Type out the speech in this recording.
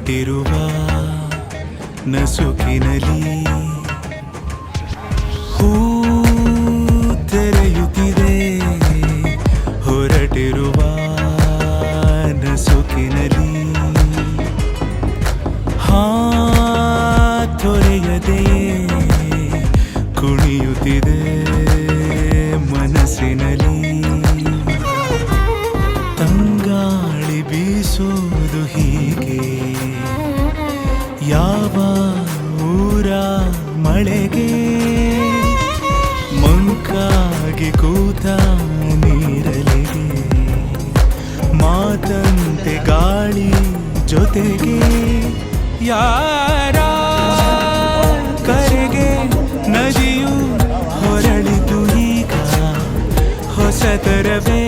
ಹೊರಟಿರುವ ನಸುಕಿನಲಿ ಹೂ ತೆರೆಯುತ್ತಿದೆ ಹೊರಟಿರುವ ನಸುಕಿನಲಿ ತೊರೆಯದೆಯೇ ಕುಣಿಯುತ್ತಿದೆ ಮನಸ್ಸಿನಲ್ಲಿ ತಂಗಾಳಿ ಬೀಸೋದು ಹೀಗೆ ಯಾವ ಊರ ಮಳೆಗೆ ಮಂಕಾಗಿ ಕೂತ ನೀರಲಿಗೆ ಮಾತಂತೆ ಗಾಳಿ ಜೊತೆಗೆ ಯಾರ ಕರೆಗೆ ನದಿಯು ಹೊರಳಿತು ಈಗ ಹೊಸತರವೇ